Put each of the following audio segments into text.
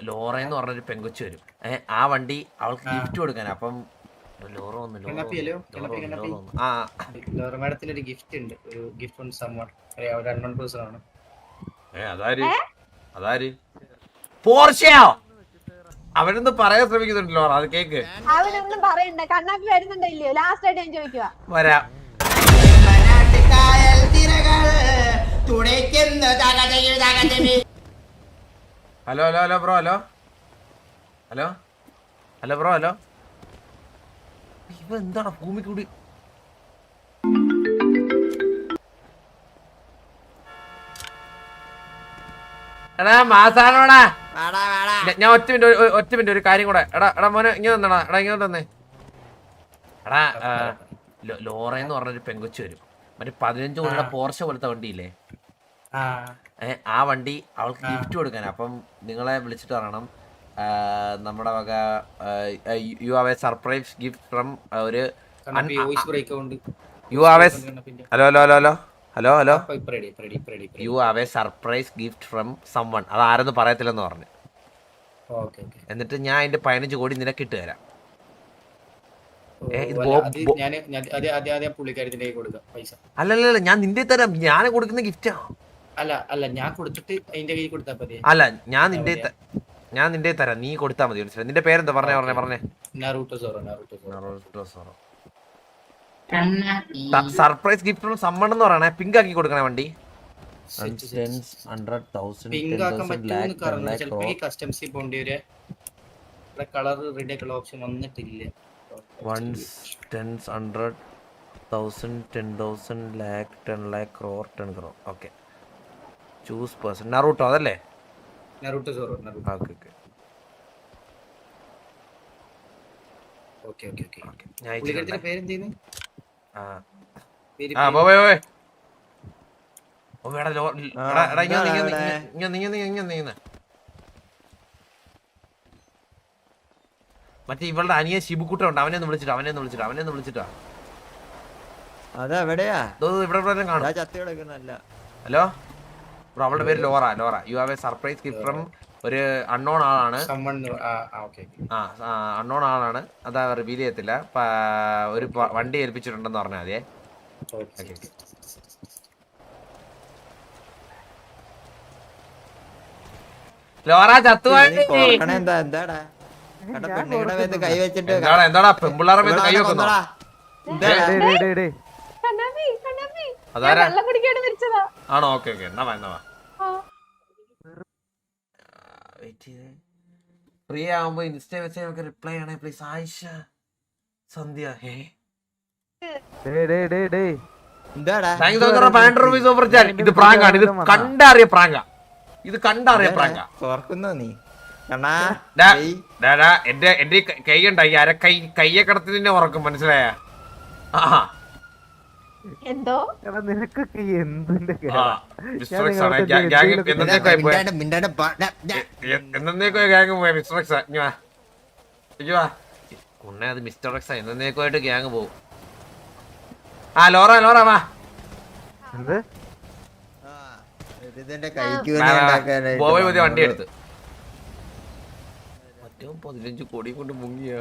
ലോറയെന്ന് പറഞ്ഞൊരു പെങ്കൊച്ചു വരും. ആ വണ്ടി അവൾക്ക് ഗിഫ്റ്റ് കൊടുക്കാൻ. അപ്പം ലോറ വന്നു. ആ ലോറ മാഡത്തിന് ഒരു ഗിഫ്റ്റ് ഉണ്ട്. ഒരു ഗിഫ്റ്റ് ഫ്രം സമ്മൺ. ഒരു അൺനോൺ പേഴ്സൺ ആണ്. അതാര് പോർഷയോ? അവനൊന്ന് പറയാൻ ശ്രമിക്കുന്നുണ്ട് ലോറ. അത് കേക്ക്. അവനൊന്നും പറയണ്ട. കണ്ണാപ്പി വരുന്നുണ്ടോ ഇല്ലയോ? ലാസ്റ്റ് ആയിട്ട് ഞാൻ ചോദിക്കുക. വരാം. Hello hello hello bro. Hello hello hello bro. Hello ഇവ എന്താണ് ഭൂമി കൂടി? എടാ മാസാണോടാ. ഞാൻ ഒറ്റ മിനിറ്റ് ഒരു കാര്യം കൂടെ. എടാ മോനെ ഇങ്ങനെ തന്നടാ. ഇങ്ങനെ തന്നെ. എടാ ലോറയെന്ന് പറഞ്ഞൊരു പെങ്കൊച്ചു വരും. മറ്റേ 15 കോടിയുടെ പോർഷ പോലത്തെ വണ്ടിയില്ലേ? ആ വണ്ടി അവൾക്ക് ഗിഫ്റ്റ് കൊടുക്കാൻ. അപ്പം നിങ്ങളെ വിളിച്ചിട്ട് പറയണം നമ്മുടെ വക you have a surprise gift from ഒരു you have a hello hello hello hello hello hello you have a surprise gift from someone. അത് ആരെന്ന് പറയത്തില്ലെന്ന് പറഞ്ഞു. എന്നിട്ട് ഞാൻ അതിന്റെ 15 കോടി നിനക്ക് ഇട്ട് തരാം. അല്ലല്ല ഞാൻ നിന്റെ തരാം. ഞാൻ കൊടുക്കുന്ന ഗിഫ്റ്റാ. അല്ല ഞാൻ കൊടുത്തിട്ട് അതിന്റെ കയ്യിൽ കൊടുത്താ മതി. അല്ല ഞാൻ നിന്റെ തരാം. നീ കൊടുത്താ മതി. മനസ്സിലായി? നിന്റെ പേരെന്താ? പറഞ്ഞേ. സർപ്രൈസ് ഗിഫ്റ്റ് ഫ്രം സമ്മൺ എന്ന് പറയണേ. പിങ്ക് ആക്കി കൊടുക്കണേ വണ്ടി. കളർ റെഡി ആയിട്ടുള്ള ഓപ്ഷൻ വന്നിട്ടില്ല. 1 10 100 1000 10,000 lakh 10 lakh crore 10 crore. Okay choose person. Naruto അതല്ലേ? മറ്റേ ഇവളുടെ അനിയൻ ശിബുക്കുട്ട ഉണ്ട്. അവനെ ഒന്ന് വിളിച്ചിട്ടാ. അതെവിടെയാ? ഇവിടെ കാണും. ഹലോ ബ്രോ, അവളുടെ പേര് Laura. You have a surprise gift from ഒരു അൺനോൺ ആളാണ്. അൺനോൺ ആളാണ്. അത് റിവീൽ ചെയ്യത്തില്ല. ഒരു വണ്ടി ഏൽപ്പിച്ചിട്ടുണ്ടെന്ന് പറഞ്ഞാൽ മതിയേ. ലോറ എന്താടാ പെമ്പിള്ളാറെ മേത്ത് കൈ വെക്കുന്നോ? ആണോ? ഓക്കെ എന്നാ വാ. ഫ്രീ ആവുമ്പോ ഇൻസ്റ്റ വെച്ച് നമുക്ക് റിപ്ലൈ ചെയ്യണേ പ്ലീസ്. ആയിഷ സന്ധ്യ ഇത് പ്രാങ്കാണ്. ഇത് കണ്ടറിയ പ്രാങ്ക. എന്റെ കൈ ഉണ്ടായി കയ്യെ കടത്തിന് ഉറക്കും. മനസ്സിലായ? എന്തോ നിനക്കൊക്കെ എന്തിന്റെ അത് മിസ്റ്റർ എക്സ് എന്നേക്കുമായിട്ട് ഗ്യാങ് പോവും. ലോറ വാ. ബോബോയ് പുതിയ വണ്ടി എടുത്ത്. മറ്റോ 15 കോടി കൊണ്ട് മുങ്ങിയ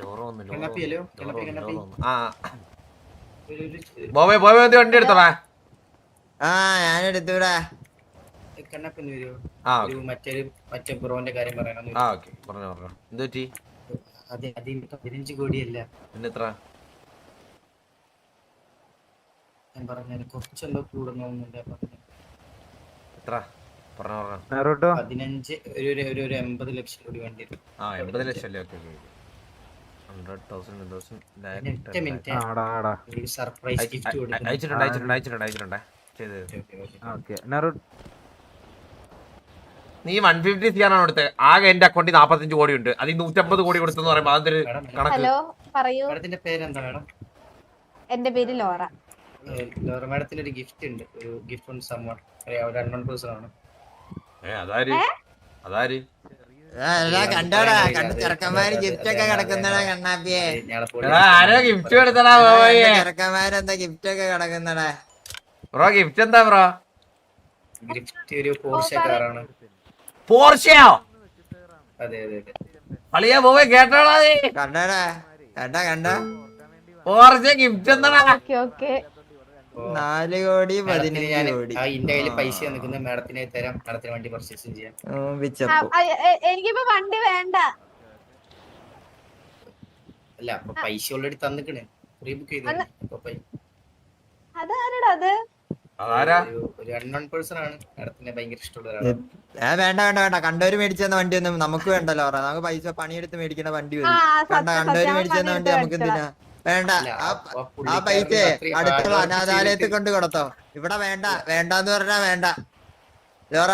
ലോറ വന്നു. ബോബോയ് പുതിയ വണ്ടി എടുത്തോടാ. ഞാനെടുത്തൂടാ. മറ്റേ ബ്രോന്റെ കാര്യം പറയാനോ? പറഞ്ഞോ. എന്ത് പറ്റി? 15 കോടിയല്ല. പിന്നെ എത്ര? ഞാൻ പറഞ്ഞ കുറച്ചെന്തോ കൂടുന്നുണ്ട്. എത്ര? പറഞ്ഞോ. 15 ഒരു 80 ലക്ഷം കൂടി വേണ്ടി വരും. 80 ലക്ഷം അല്ലേ? ഓക്കെ 100,000 സർപ്രൈസ് ഗിഫ്റ്റ് അയച്ചിട്ടുണ്ട്. നീ 150 ചെയ്യാനാണ് കൊടുത്തത്. ആകെ എന്റെ അക്കൗണ്ടിൽ 45 കോടി ഉണ്ട്. അതിൽ 150 കോടി കൊടുത്തെന്ന് പറയുമ്പോ അതൊരു കണക്ക്. ഹലോ പറയൂ. മാഡത്തിന്റെ പേരെന്താ മാഡം? എന്റെ പേര് ലോറ. ലോറ മാഡത്തിന് ഒരു ഗിഫ്റ്റ് ഉണ്ട്. ഒരു ഗിഫ്റ്റ് ഫ്രം സമ്മൺ. ഒരു അൺനോൺ പേഴ്സൺ ആണ്. അതാര്? കണ്ടോടാ, ചെറുക്കന്മാര് ഗിഫ്റ്റ് ഒക്കെ കിടക്കുന്നടാ കണ്ണാപ്പിയെ. ഗിഫ്റ്റ് കൊടുത്തടാ. ചെറുക്കന്മാരെന്താ ഗിഫ്റ്റ് ഒക്കെ കിടക്കുന്നടാ. ബ്രോ ഗിഫ്റ്റ് എന്താ ബ്രോ? ഗിഫ്റ്റ് ഒരു പോർഷെ കാറാണ്. പോർഷയോ? അതെ അതെ അതെ. അളിയാ പോവേ കേട്ടോടാ നീ? കണ്ടടാ കണ്ട പോർഷെ ഗിഫ്റ്റ് എന്താടാ? ഓക്കെ ഓക്കെ 4 കോടി മാഡത്തിന് 15 ഞാൻ കോടി എന്റെ കയ്യിൽ പൈസ നിൽക്കുന്ന മാഡത്തിനെ തരാം. മാഡത്തിന് വണ്ടി പർച്ചേസ് ചെയ്യാം. ഓമ്പിച്ചപ്പോ എനിക്കിപ്പോ വണ്ടി വേണ്ട. അല്ല അപ്പൊ പൈസ ഓൾറെഡി തന്നിക്കണ്. പ്രീ ബുക്ക് ചെയ്തു. അതാരടാ അത്? അതാരാ? ഒരു അൺനോൺ പേഴ്സൺ ആണ്. മാഡത്തിന് ഭയങ്കര ഇഷ്ടമുള്ള ഒരാളാണ്. വേണ്ട കണ്ടവര് മേടിച്ചെന്ന വണ്ടി ഒന്നും നമുക്ക് വേണ്ടല്ലോ. നമുക്ക് പൈസ പണിയെടുത്ത് മേടിക്കുന്ന വണ്ടി ആ വരും. കണ്ടവര് സത്യം മേടിച്ചെന്ന വണ്ടി നമുക്ക് എന്തിനാ വേണ്ട. ആ പൈസ അടുത്തുള്ള അനാഥാലയത്തിൽ കൊണ്ട് കൊടുത്തോ. ഇവിടെ വേണ്ടെന്ന് പറഞ്ഞാ വേണ്ട. ലോറ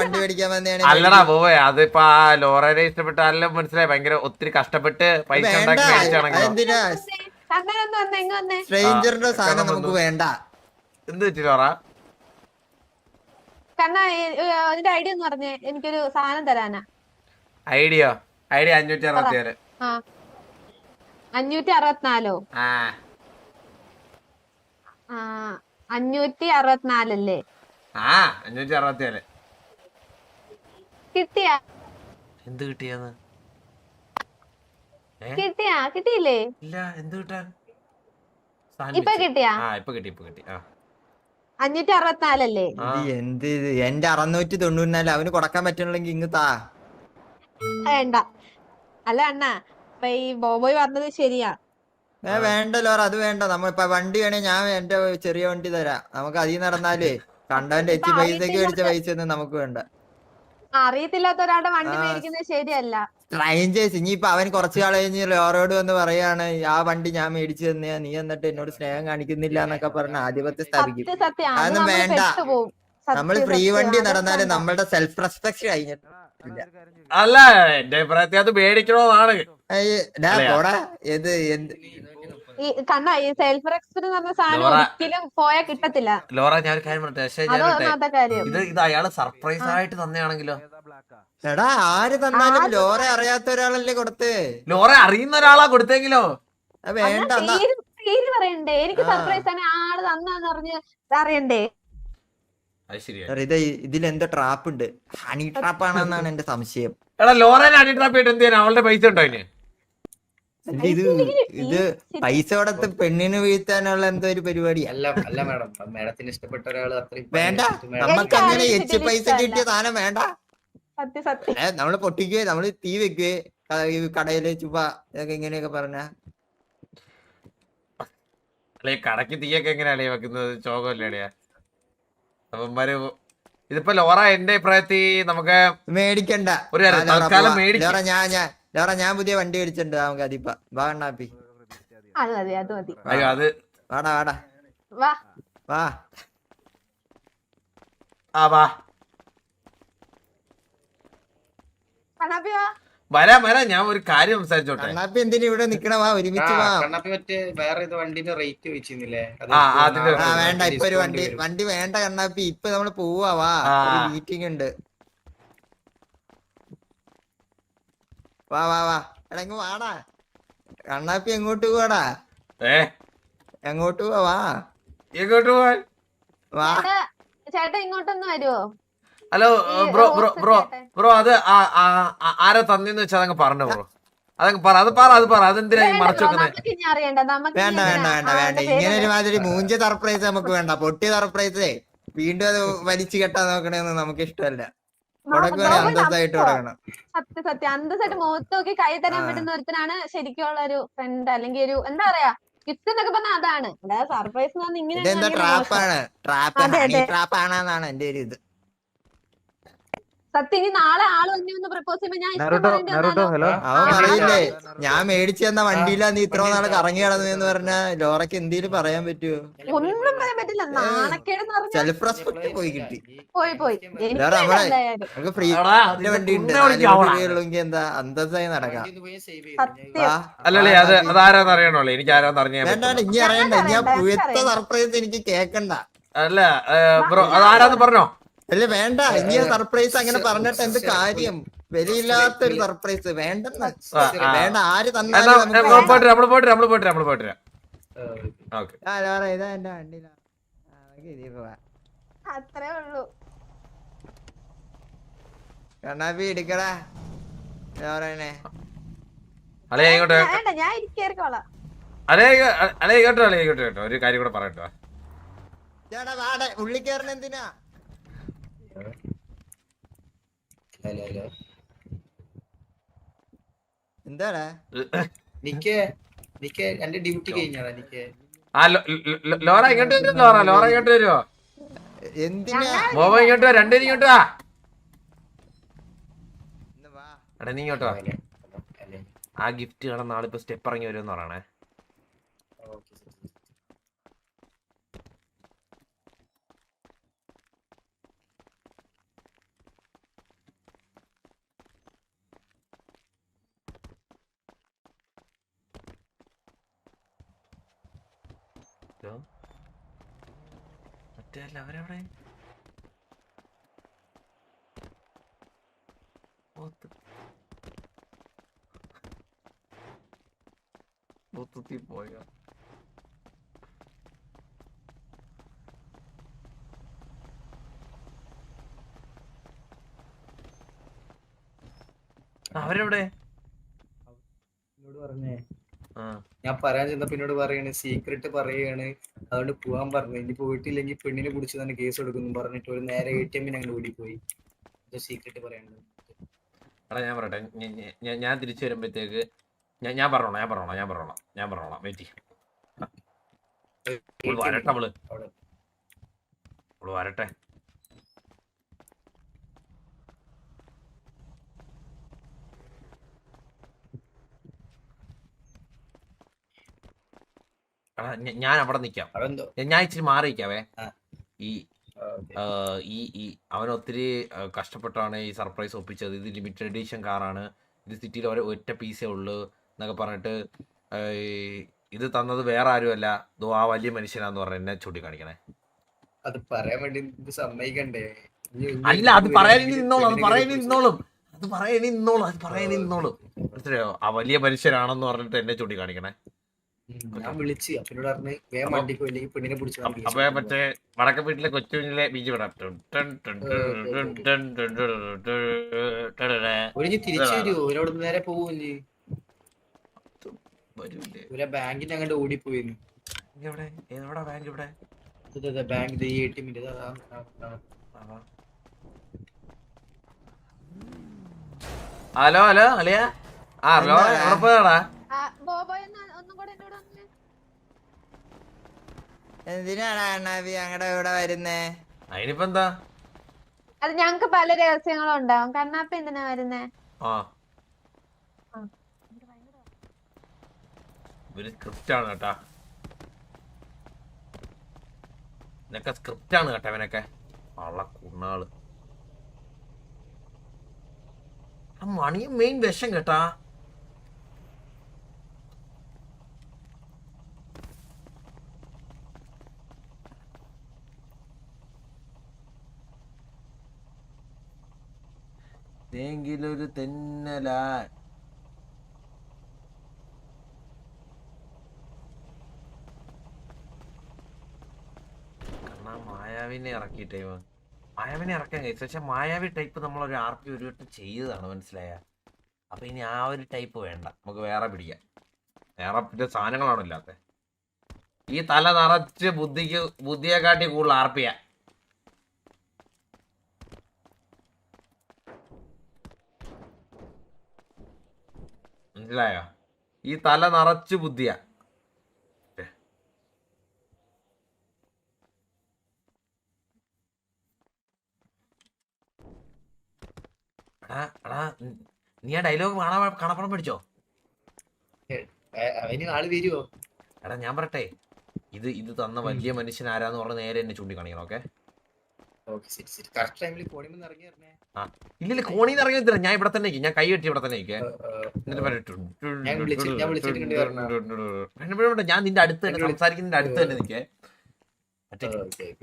വണ്ടി മേടിക്കാൻ വന്നതാണ്. അല്ലടാ പോവേ, അതിപ്പോ ആ ലോറേനെ ഇഷ്ടപ്പെട്ട എല്ലാം മനസ്സിലായി. ഭയങ്കര ഒത്തിരി കഷ്ടപ്പെട്ട് പൈസ ഉണ്ടാക്കി മേടിച്ചാണെങ്കിലോ. എന്തിനാ കണ്ണനൊന്ന് വന്നേ, ഇങ്ങ് വന്നേ. സ്ട്രേഞ്ചറിന്റെ സാധനം നമുക്ക് വേണ്ട. എന്ത് പറ്റി ലോറ? കണ്ണ അതിന്റെ ഐഡിയ ഒന്ന് പറഞ്ഞേ, എനിക്കൊരു സാധനം തരാനാ. ഐഡിയ 567. ആ 564. ആ 564 അല്ലേ? ആ 567. കിട്ടിയാ? എന്ത് കിട്ടിയെന്ന്? കിട്ടിയില്ലേ? ഇല്ല, എന്ത് കിട്ടാൻ? ഇപ്പൊ കിട്ടിയാ? ആ ഇപ്പൊ കിട്ടി. ആ 564 അല്ലേ? എന്ത് ഇത് എന്റെ 694 അവന് കൊടുക്കാൻ പറ്റണില്ലെങ്കിൽ ഇങ്ങ് താ. വേണ്ട. അല്ല അണ്ണാ, ഇപ്പൊ ഈ ബോബോയ് പറഞ്ഞത് ശരിയാ. വേണ്ട ലോറ, അത് വേണ്ട. നമ്മളിപ്പ വണ്ടി വേണേ ഞാൻ എന്റെ ചെറിയ വണ്ടി തരാം. നമുക്ക് അതിൽ നടന്നാലേ കണ്ടവന്റെ എച്ച് പൈസക്ക് മേടിച്ച പൈസ ഒന്നും നമുക്ക് വേണ്ട. അറിയത്തില്ലാത്ത ഒരാളുടെ വണ്ടി മേടിക്കുന്നത് ശരിയല്ല. സ്ട്രേഞ്ചേഴ്സ് ഇനിയിപ്പൊ അവൻ കുറച്ചു കാലം കഴിഞ്ഞ് ലോറയോട് വന്ന് പറയാണ് ആ വണ്ടി ഞാൻ മേടിച്ചു തന്നെയാ, നീ എന്നിട്ട് എന്നോട് സ്നേഹം കാണിക്കുന്നില്ല എന്നൊക്കെ പറഞ്ഞ് ആധിപത്യം സ്ഥാപിക്കും. സത്യം അത് അതൊന്നും നമ്മള് വേണ്ട. പെട്ടുപോകും. നമ്മൾ ഫ്രീ വണ്ടി നടന്നാലും നമ്മളുടെ സെൽഫ് റെസ്പെക്ട് കഴിഞ്ഞിട്ടില്ല. അല്ല, എന്റെ അഭിപ്രായത്തിൽ അത് മേടിക്കണോന്നാണ്. പോടാ ഇത് എന്ത് ഈ കണ്ണ ഈ സെൽഫ് റെസ്പെക്ട് എന്ന് പറഞ്ഞ സാധനം ലോറ. ഒരിക്കലും പോയാൽ കിട്ടത്തില്ല. ലോറ ഞാൻ ഒരു കാര്യം പറയട്ടെ, അത് ഒന്നാമത്തെ കാര്യം. ഇത് അയാള് സർപ്രൈസ് ആയിട്ട് തന്നെയാണെങ്കിലോ? എടാ ആര് തന്നാലും ലോറ അറിയാത്ത ഒരാളല്ലേ കൊടുത്തേ. ലോറ അറിയുന്ന ഒരാളാ കൊടുത്തെങ്കിലോ? വേണ്ട എന്നാ പേര് പറയണ്ടേ? എനിക്ക് സർപ്രൈസ് ആണ് ആള് തന്നാന്ന് പറഞ്ഞ് അറിയണ്ടേ? അത് ശരിയാ. ഇത് ഇതിലെന്തോ ട്രാപ്പ് ഉണ്ട്. ഹണി ട്രാപ്പ് ആണെന്നാണ് എന്റെ സംശയം. എടാ ലോറേനെ അടിട്രാപ്പിട്ട് എന്ത് ചെയ്യാൻ? അവളുടെ പൈസ ഉണ്ടോ അതിന്? ഇത് പൈസ കൊടുത്ത് പെണ്ണിന് വീഴ്ത്താനുള്ള എന്തോ ഒരു പരിപാടിയാ. അല്ല മാഡം, മാഡത്തിന് ഇഷ്ടപ്പെട്ട ഒരാള് അത്രയും വേണ്ട, നമുക്ക് അങ്ങനെ എച്ച് പൈസ കിട്ടിയ സാധനം വേണ്ട. സത്യം നമ്മള് പൊട്ടിക്കുവേ, നമ്മള് തീ വെക്കുവേ കടയില് ചുപ്പ ഇതൊക്കെ ഇങ്ങനെയൊക്കെ പറഞ്ഞ. അല്ലെ കടക്ക് തീയൊക്കെ എങ്ങനെയാ വെക്കുന്നത്? ചോകമല്ലേടിയാ അവന്മാര്. ഇതിപ്പോ ലോറ എന്റെ അഭിപ്രായത്തിൽ നമുക്ക് മേടിക്കണ്ട. ഒരു കാര്യം, തൽക്കാലം മേടിക്കാം. ലോറ ഞാൻ പുതിയ വണ്ടി മേടിച്ചിട്ടുണ്ട്. നമുക്ക് അതിപ്പ വാ കണ്ണാപ്പി. അത് മതി അത് മതി. അയ്യോ അത് വാടാ വാ വാ. ആ വാ കണ്ണാപ്പി വാ. വരാം. ഞാൻ ഒരു കാര്യം സംസാരിച്ചോട്ടെ. കണ്ണാപ്പി എന്തിനാ ഇവിടെ നിക്കണ? വാ ഒരുമിച്ച് വാ. കണ്ണാപ്പി മറ്റേ വേറെ ഇത് വണ്ടിന്റെ റേറ്റ് വെച്ചിരുന്നില്ലേ? വേണ്ട, ഇപ്പൊ ഒരു വണ്ടി വേണ്ട കണ്ണാപ്പി. ഇപ്പൊ നമ്മള് പോവാ. വാ, ഒരു മീറ്റിംഗ് ഉണ്ട്. വാ എടാ ഇങ്ങ് വാടാ. കണ്ണാപ്പി എങ്ങോട്ട് പോവാടാ? എങ്ങോട്ട് പോവാ? എങ്ങോട്ട് പോവാൻ? വാ. ചേട്ടാ ഇങ്ങോട്ടൊന്ന് വരുവോ? ഹലോ ബ്രോ അത് ആരോ തന്നെന്ന് വെച്ചാൽ അതങ്ങ് പറഞ്ഞു ബ്രോ. അതങ്ങ് പറ. അത് പറ. അതെന്തിനാ മറച്ചു വെക്കുന്നത്? വേണ്ട. ഇങ്ങനെ ഒരുമാതിരി മൂഞ്ച സർപ്രൈസ് നമുക്ക് വേണ്ട. പൊട്ടിയ സർപ്രൈസേ വീണ്ടും അത് വലിച്ചു കെട്ടാൻ നോക്കണേന്ന് നമുക്ക് ഇഷ്ടമല്ല. കൊടുക്കുവാണെങ്കിൽ അന്തസ്സായിട്ട് കൊടുക്കണം. സത്യം അന്തസ്സായിട്ട് മുഖത്ത് നോക്കി കൈ തരാൻ പറ്റുന്ന ഒരുത്തനാണ് ശരിക്കുള്ള ഒരു ഫ്രണ്ട്, അല്ലെങ്കിൽ ഒരു എന്താ പറയാ ഗിഫ്റ്റ് എന്നൊക്കെ പറഞ്ഞാൽ അതാണ്. അതായത് സർപ്രൈസ് ഇതെന്താ ട്രാപ്പാണ്? ട്രാപ്പ് ആണെന്നാണ് എന്റെ ഒരു ഇത്. സത്യം ഇനി നാളെ ആള് ഒന്ന് പ്രപ്പോസ് ചെയ്യുമ്പോ ഞാൻ അവൻ പറയില്ലേ ഞാൻ മേടിച്ചു തന്ന വണ്ടിയിലാ നീ ഇത്ര നാളെ കറങ്ങി കിടന്നെന്ന് പറഞ്ഞാ ലോറയ്ക്ക് എന്തേലും പറയാൻ പറ്റുമോ? ഒന്നും പറയാൻ പറ്റില്ല. നാണക്കേടെന്ന് പറഞ്ഞാൽ സെൽഫ് റെസ്പെക്ട് പോയി കിട്ടി. പോയി. നമുക്ക് ഫ്രീ വണ്ടി ഉണ്ട്. ഉള്ളെങ്കിൽ എന്താ അന്തസ്സായി നടക്കാം. അല്ലല്ലേ അത് ആരാന്ന് അറിയണല്ലോ. എനിക്ക് ആരാന്ന് അറിയാൻ വേണ്ട, ഇനി അറിയണ്ട. ഇനി ആ പുഴത്ത സർപ്രൈസ് എനിക്ക് കേക്കണ്ട. അല്ല ബ്രോ അതാരാന്ന് പറഞ്ഞോ? അല്ല വേണ്ട, ഇനി സർപ്രൈസ് അങ്ങനെ പറഞ്ഞിട്ട് എന്ത് കാര്യം? വിലയില്ലാത്തൊരു സർപ്രൈസ് വേണ്ടെന്ന്. വേണ്ട, ആര് തന്നാലും നമ്മള് പോയിട്ട് ഇതാ എന്റെ വണ്ടിയിലാ. അത്രേ ഉള്ളൂ. കണ്ണാപ്പി എടുക്കടാ ലോറനെ. അല്ലേ ഇങ്ങോട്ട് വേണ്ട, ഞാൻ ഇരിക്കേറിക്കോളാം. അല്ലേ കേട്ടോ ഒരു കാര്യം കൂടെ പറയട്ടോ. ചേട്ടാ വാടെ ഉള്ളി കയറണ എന്തിനാ? എന്താടാ നിക്ക് എന്റെ ഡ്യൂട്ടി കഴിഞ്ഞാടാ നിക്ക്. ആ ലോറ ഇങ്ങോട്ട് വരും. ലോറ ഇങ്ങോട്ട് വരുമോ? എന്തിനാ? ബോബ ഇങ്ങോട്ട് വാ, രണ്ടുപേരും ഇങ്ങോട്ട് വാ. ഇന്ന് വാ. എടാ നീ ഇങ്ങോട്ട് വാ. ആ ഗിഫ്റ്റ് കാണാൻ നാളെ ഇപ്പൊ സ്റ്റെപ്പ് ഇറങ്ങി വരുമെന്ന് പറയണേ. മറ്റേ അവരെവിടെ? മൊത്തത്തിൽ പോയ അവരെവിടെ? എന്നോട് പറഞ്ഞേ ആ ഞാൻ പറയാൻ ചെന്നപ്പോ എന്നോട് പറയാണ് സീക്രട്ട് പറയാണ്, അതുകൊണ്ട് പോവാൻ പറഞ്ഞു. ഇനി പോയിട്ടില്ലെങ്കിൽ പെണ്ണിനെ പിടിച്ച് തന്നെ കേസ് എടുക്കുന്നു പറഞ്ഞിട്ട് ഒരു നേരെ ATM ഞങ്ങൾ ഓടിപ്പോയി. സീക്രട്ട് പറയാനുള്ളത്. എടാ ഞാൻ പറയട്ടെ, ഞാൻ തിരിച്ചു വരുമ്പോഴത്തേക്ക് ഞാൻ പറഞ്ഞോളാം. വെയിറ്റ് വരട്ടെ. അവള് വരട്ടെ. എടാ ഞാൻ അവിടെ നിക്കാം. ഞാൻ ഇച്ചിരി മാറി നിൽക്കാവേ. ഈ അവനൊത്തിരി കഷ്ടപ്പെട്ടാണ് ഈ സർപ്രൈസ് ഒപ്പിച്ചത്. ഇത് ലിമിറ്റഡ് എഡിഷൻ കാറാണ്, ഇത് സിറ്റിയിൽ ഒറ്റ പീസേ ഉള്ളൂ എന്നൊക്കെ പറഞ്ഞിട്ട് ഇത് തന്നത് വേറെ ആരുമല്ല, ആ വലിയ മനുഷ്യനാന്ന് പറഞ്ഞ എന്നെ ചൂണ്ടിക്കാണിക്കണേ. അത് പറയാൻ വേണ്ടി സമ്മതിക്കണ്ടേ? അല്ല, അത് പറയാനി നിന്നോളും. മനസ്സിലായോ? ആ വലിയ മനുഷ്യനാണെന്ന് പറഞ്ഞിട്ട് എന്നെ ചൂണ്ടിക്കാണിക്കണേ. ഞാൻ വിളിച്ച് അപ്പനോട് പറഞ്ഞ് വേഗം വണ്ടിക്കോ ഇല്ലെങ്കിൽ പെണ്ണിനെ പിടിച്ചു. അപ്പൊ മറ്റേ വടക്ക വീട്ടിലെ കൊച്ചുകുഞ്ഞിലെ ബീജ് വിടാം. തിരിച്ചു വരുമോ? ഇവരോട് നേരെ പോവില്ലേ? ഇവരെ ബാങ്കിന്റെ അങ്ങോട്ട് ഓടിപ്പോയിരുന്നു. ബാങ്ക് ഇവിടെ ബാങ്ക് ATM. ഹലോ അളിയ. എവിടെ പോയടാ? ഒന്നും കൂടെ എന്നോട് വന്നേ. എന്തിനാണ് കണ്ണാപ്പി ഞങ്ങളുടെ ഇവിടെ വരുന്നേ? അതിനിപ്പോ എന്താ? അത് ഞങ്ങക്ക് പല രഹസ്യങ്ങളും ഉണ്ടാവും. കണ്ണാപ്പ എന്തിനാ വരുന്നേ? ഇവര് സ്ക്രിപ്റ്റാണ് കേട്ടാ. ഇതൊക്കെ സ്ക്രിപ്റ്റാണ് കേട്ടോ. ഇവനൊക്കെ ഉള്ള കുണ്ണാള്. മണിയും മെയിൻ വിഷം കേട്ടാ. ഒരു തെന്നലാ. മായാവിനെ ഇറക്കിയിട്ടേ മായാവിനെ ഇറക്കാൻ കഴിച്ചു. പക്ഷെ മായാവി ടൈപ്പ് നമ്മളൊരു RP ഒരു വട്ടം ചെയ്തതാണ്, മനസ്സിലായ? അപ്പൊ ഇനി ആ ഒരു ടൈപ്പ് വേണ്ട, നമുക്ക് വേറെ പിടിക്കാം. വേറെ പിന്നെ സാധനങ്ങളാണോ ഇല്ലാത്ത. ഈ തല നിറച്ച് ബുദ്ധിയെ കാട്ടി കൂടുതൽ RP യാ. മനസ്സിലായോ? ഈ തല നിറച്ച് ബുദ്ധിയാ. എടാ നീ ആ ഡയലോഗ് കാണാപ്പണം പിടിച്ചോ? അവന് ആള് വരുവോ? എടാ ഞാൻ പറട്ടെ, ഇത് തന്ന വലിയ മനുഷ്യൻ ആരാന്ന് പറഞ്ഞ നേരെ എന്നെ ചൂണ്ടിക്കാണിക്കണം. ഓക്കെ? ഇല്ല, കോണിന്ന് ഇറങ്ങി ഞാൻ ഇവിടെ തന്നെ. ഞാൻ കൈ കെട്ടി ഇവിടെ തന്നെ. ഞാൻ നിന്റെ അടുത്ത് തന്നെ സംസാരിക്കുന്നതിന്റെ അടുത്ത് തന്നെ നിൽക്കേ. മറ്റേ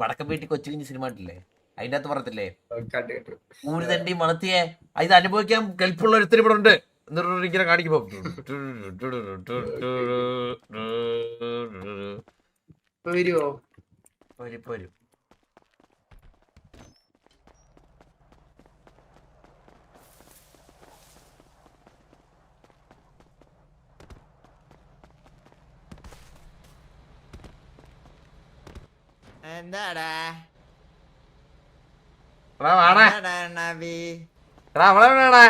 വടക്കം വീട്ടിൽ കൊച്ചുകുഞ്ഞ് സിനിമ കണ്ടില്ലേ? അതിന്റെ അകത്ത് പറയത്തില്ലേ, ഊര് തണ്ടി വളർത്തിയേ ഇത് അനുഭവിക്കാൻ കെൽപ്പുള്ള ഒരുത്തരി ഇവിടെ ഉണ്ട് എന്നിട്ട് ഇങ്ങനെ കാണിക്കുമ്പോ വരുവോ? വരും. എന്താടാ എടാ വാടാ എന്താടാ അണ്ണാബി? എടാ അവളെ വേണടാ.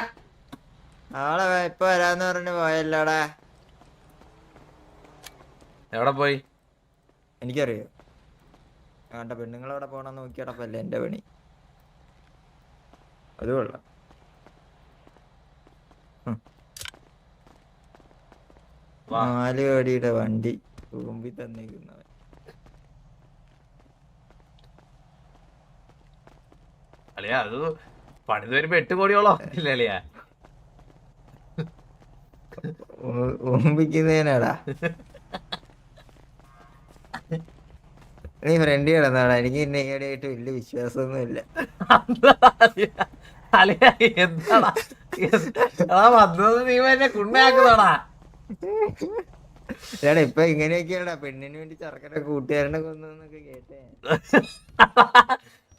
അവളെ ഇപ്പൊ വരാന്ന് പറഞ്ഞു പോയല്ലോടാ. എവിടെ പോയി? എനിക്കറിയോ വേണ്ട പെണ്ണുങ്ങളവിടെ പോണെന്ന് നോക്കിയടപ്പല്ലേ എന്റെ പണി. അത് കൊള്ളാം. വാ. 4 കോടിയുടെ വണ്ടി മുമ്പിൽ തന്നേക്കുന്നവൻ. അളിയാ അത് പണിത് വരുമ്പോ 8 കോടിയോളം ഇല്ല അളിയാ. ഓമ്പിക്കുന്നതിനാടാ. നീ ഫ്രണ്ട് കിടന്നാടാ. എനിക്ക് ഇന്നെ ഈയിടെയായിട്ട് വലിയ വിശ്വാസമൊന്നുമില്ല. അളിയാ എന്താടാ വന്നത് നീ എന്നെ കുണ്ണയാക്കുന്നതാടാ. ചേട്ടാ ഇപ്പൊ ഇങ്ങനെയൊക്കെയാടാ പെണ്ണിന് വേണ്ടി ചെറുക്കനെ കൂട്ടുകാരനെ കൊന്നൊക്കെ കേട്ടേ.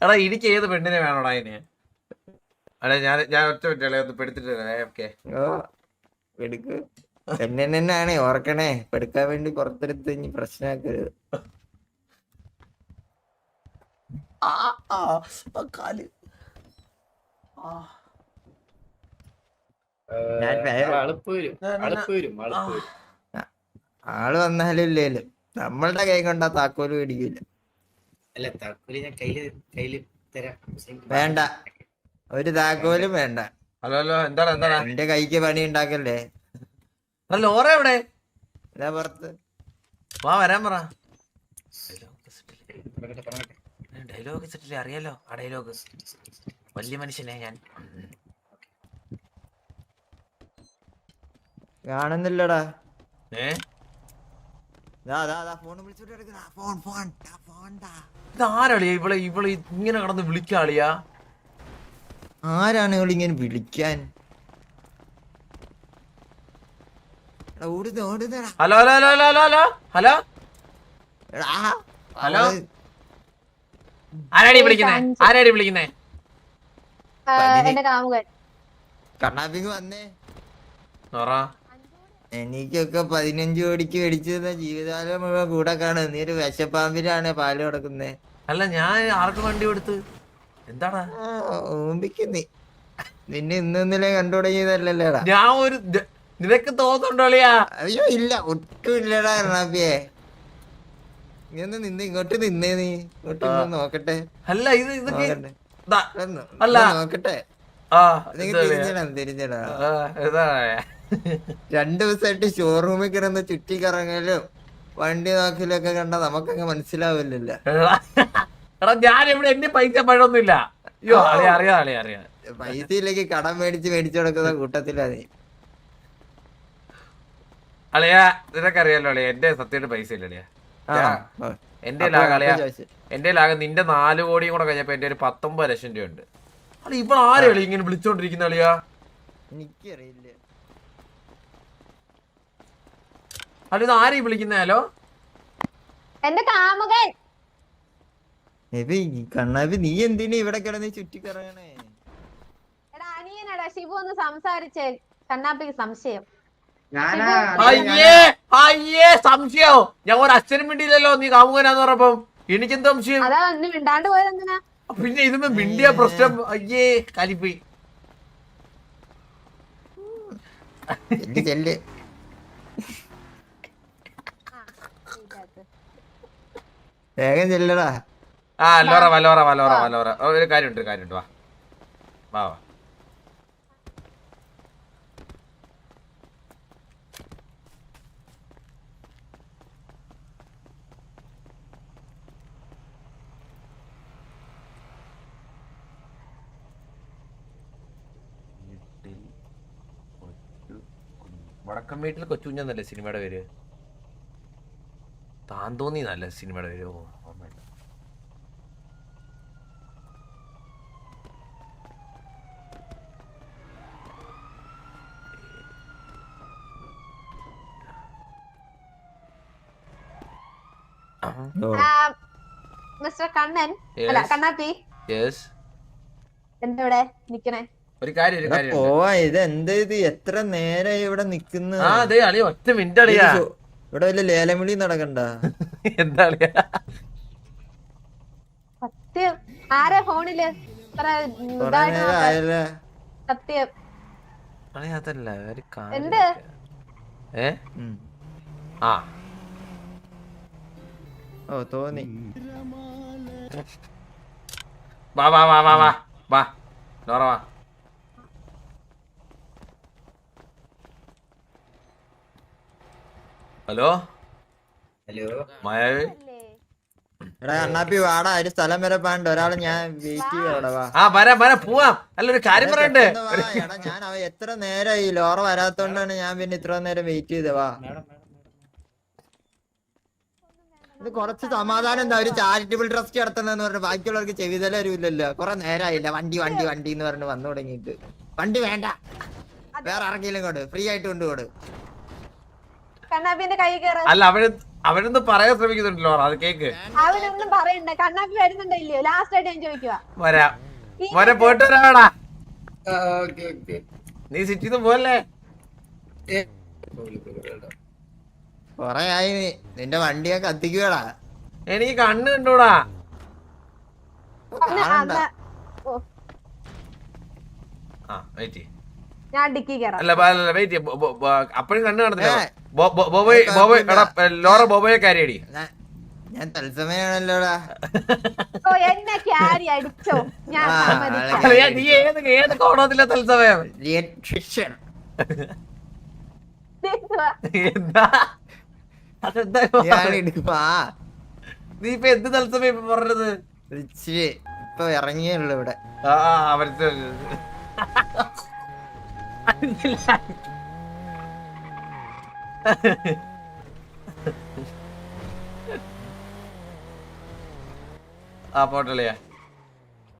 എടാ എനിക്ക് ഏത് പെണ്ണിനെ വേണോടാ അതിന്? അല്ലെ ഞാൻ ഒറ്റ പറ്റേ ഒന്ന് പെടുത്തിട്ടില്ലേ? ഓക്കെ ഓ എടുക്ക്. പെണ്ണിന് തന്നെയാണേ ഓർക്കണേ. പെടുക്കാൻ വേണ്ടി പുറത്തെടുത്ത് ഇനി പ്രശ്നമാക്കരുത്. ആള് വന്നാലും ഇല്ലേലും നമ്മളുടെ കൈ കൊണ്ടാ താക്കോല് മേടിക്കില്ല. അല്ല താക്കോല് ഞാൻ കയ്യില് തരാം. വേണ്ട ഒരു താക്കോലും വേണ്ട. ഹലോ ഹലോ എന്താണ് എന്താണ്? എന്റെ കൈക്ക് പണി ഉണ്ടാക്കല്ലേ. ലോറ എവിടെ? ഇതാ പുറത്ത് വാ വരാൻ പറ. പറഞ്ഞോട്ടെ. ഡയലോഗ് സെറ്റില്ലേ അറിയാലോ? ആ ഡയലോഗ് വലിയ മനുഷ്യനെ ഞാൻ. കാണുന്നില്ലടാ. ഏ ഫോൺ വിളിച്ചോണ്ട് കിടക്കുന്നാ. ഫോൺ ഇതാരളിയാ ഇവളെ ഇങ്ങനെ കടന്ന് വിളിക്കാളിയാ? ആരാണ് ഇവളിങ്ങനെ വിളിക്കാൻ? ഓടുന്നടാ. Hello hello hello hello hello hello hello ആരാടി വിളിക്കുന്നേ? ആരാടി വിളിക്കുന്നേ? എന്റെ കാമുകൻ. കണ്ണാപ്പിക്ക് വന്നേ. നോറ എനിക്കൊക്കെ 15 കോടിക്ക് മേടിച്ചിരുന്ന ജീവിതകാലം മുഴുവൻ കൂടെ കാണും. നീ ഒരു വിശപ്പാമ്പിനാണ് പാല് കൊടുക്കുന്നേ. അല്ല ഞാൻ ആർക്ക് വണ്ടി കൊടുത്ത്? എന്താടാ ഓമ്പിക്കുന്നേ. നിന്നെ ഇന്നലെ കണ്ടു തുടങ്ങിയതല്ലേടാ. ഞാൻ ഒരു നിനക്ക് തോന്നുന്നുണ്ടോളിയാ? അയ്യോ ഇല്ല ഒട്ടും ഇല്ലടാ കണ്ണാപ്പിയെ. നീ ഒന്ന് നിന്ന് ഇങ്ങോട്ട് നിന്നേ. നീ ഇങ്ങോട്ട് നിന്ന് നോക്കട്ടെ. അല്ല ഇത് നോക്കട്ടെ അല്ല നോക്കട്ടെ. ആ തിരിഞ്ഞടാ 2 ദിവസമായിട്ട് ഷോറൂമിൽ കിടന്ന് ചുറ്റി കറങ്ങലും വണ്ടി നോക്കലൊക്കെ കണ്ട നമുക്കങ്ങ് മനസ്സിലാവില്ലല്ലോ. എടാ ഞാൻ ഇവിടെ എന്റെ പൈസ പഴമൊന്നുമില്ല. അയ്യോ അറിയാം. പൈസ ഇല്ലെങ്കിൽ കടം മേടിച്ചു കൊടുക്കുന്ന കൂട്ടത്തിലാ നീ. അളിയാ നിനക്കറിയാലോ അളിയാ എന്റെ സത്യമായിട്ട് പൈസ ഇല്ല അളിയാ. എന്റെ ലാഗളിയാ എന്റെ ലാഗ് നിന്റെ 4 കോടിയും കൂടെ കഴിഞ്ഞപ്പോ എന്റെ ഒരു 19 ലക്ഷം രൂപ ഉണ്ട്. അല്ല ഇപ്പോൾ ആരെയാണ് ഇങ്ങനെ വിളിച്ചോണ്ടിരിക്കുന്ന അളിയാ? എനിക്കറിയില്ല. അല്ല ഇത് ആരെയും വിളിക്കുന്നേ? ഹലോ എന്റെ കാമുകൻ. കണ്ണാപ്പി നീ എന്തിനാ ഇവിടെ കിടന്ന് ചുറ്റിക്കറങ്ങണേ? എടാ അനിയനടാ ശിവു ഒന്ന് സംസാരിച്ചേ. കണ്ണാപ്പിക്ക് സംശയം. അയ്യേ സംശയോ? ഞാൻ ഒരു അച്ഛനും മിണ്ടിയില്ലല്ലോ നീ കാമുകനാന്ന് പറഞ്ഞപ്പം. എനിക്കെന്ത് സംശയം? അതാ ഒന്ന് മിണ്ടാണ്ട് പോയത് എന്തിനാ? പിന്നെ ഇതിന് മിണ്ടിയ പ്രശ്നം. അയ്യേ കാലിപ്പോയി. ചെല്ല് വേഗം ചെല്ലടാ. ആ ലോറ ഒരു കാര്യമുണ്ട് വാ വാ വാ. വടക്കം വീട്ടിൽ കൊച്ചുകുഞ്ഞെന്നല്ലേ സിനിമയുടെ പേര്? താൻ തോന്നി നല്ല സിനിമയുടെ പേര്. ഓ ഓർമ്മയില്ല. മിസ്റ്റർ കണ്ണൻ അല്ല കണ്ണാപ്പി എന്താ ഇവിടെ നിക്കണേ? ഒരു കാര്യം പോവാ. ഇത് എന്താ ഇത്? എത്ര നേരം ഇവിടെ നിക്കുന്നു? ഒറ്റ മിനിറ്റ് അളിയാ. ഇവിടെ വല്ല ലേലം വിളി നടക്കണ്ട. എന്താ അളിയാ? സത്യം ആരാ ഫോണില് ഇത്ര കൊറേ ഇതായിട്ട് നേരം നോക്കാൻ? ആയല്ലേ സത്യം അതല്ല ഒരു എന്ത്? ഏ ഉം. ആ ഓ തോന്നി വാ വാ വാ വാ വാ വാ ലോറ വാ. ഹലോ ഹലോ മായാവി. എടാ അണ്ണാപ്പി വാടാ ഒരു സ്ഥലം വരെ പാണ്ട് ഒരാള് ഞാൻ വെയിറ്റ് ചെയ്യാം അവിടെ വാ ആ വരാം വരാം പോവാം. അല്ല ഒരു കാര്യം പറയണ്ടേ. പെട്ടെന്ന് വാ. എടാ ഞാൻ എത്ര നേരമായി ലോറ വരാത്തോണ്ടാണ് ഞാൻ പിന്നെ ഇത്ര നേരം വെയിറ്റ് ചെയ്തത് വാ ഇത് കുറച്ച് സമാധാനം എന്താ ഒരു ചാരിറ്റബിൾ ട്രസ്റ്റ് നടത്തുന്നതെന്ന് പറഞ്ഞു ബാക്കിയുള്ളവർക്ക് ചെവിതല വരില്ലല്ലോ കുറെ നേരമായില്ല വണ്ടി വണ്ടി വണ്ടി എന്ന് പറഞ്ഞ് വന്നു തുടങ്ങിയിട്ട് വണ്ടി വേണ്ട വേറെ ആർക്കെങ്കിലും കൊണ്ട് ഫ്രീ ആയിട്ട് കൊണ്ടുപോട് കണ്ണാപ്പിന്റെ കൈ കയറ അല്ല അവനൊന്ന് പറയാൻ ശ്രമിക്കുന്നുണ്ട് ലോറ അത് കേക്ക്. അവനൊന്നും പറയണ്ട കണ്ണാപ്പി വരുന്നുണ്ടോ ഇല്ലയോ ലാസ്റ്റ് ആയിട്ട് ഞാൻ ചോദിക്കുക വരാം മോനെ പോയിട്ട് വരാടാ. ഓക്കെ ഓക്കെ നീ സിറ്റിന്ന് പോവല്ലേ. കൊറേ ആയി നിന്റെ വണ്ടി ഞാൻ കത്തിക്കുവേടാ എനിക്ക് കണ്ണ് കണ്ടൂടാ. കാണണ്ട ആ വെയിറ്റ്. ഞാൻ ഡിക്കി കയറാം അല്ല വെയിറ്റ് അപ്പഴും കണ്ണ് കാണത്തില്ല. ബോബോയ് ബോബോയ് എടാ ലോറ ബോബോയെ കാര്യടി. ഞാൻ തത്സമയാണല്ലോടാ ഓ എന്നെ ക്യാരി അടിച്ചോ ഞാൻ ആ, സമ്മതിക്കാം. ആളെ നീ ഏത് കോണത്തില്ല തത്സമയം ഇതെന്തുവാ? എന്താ അതെന്താ നീ ഇപ്പൊ എന്ത് തത്സമയം ഇപ്പൊ പറഞ്ഞത്? ഇപ്പൊ ഇറങ്ങിയുള്ളു ഇവിടെ ആ അവരുടെ ആ പോട്ടളിയാ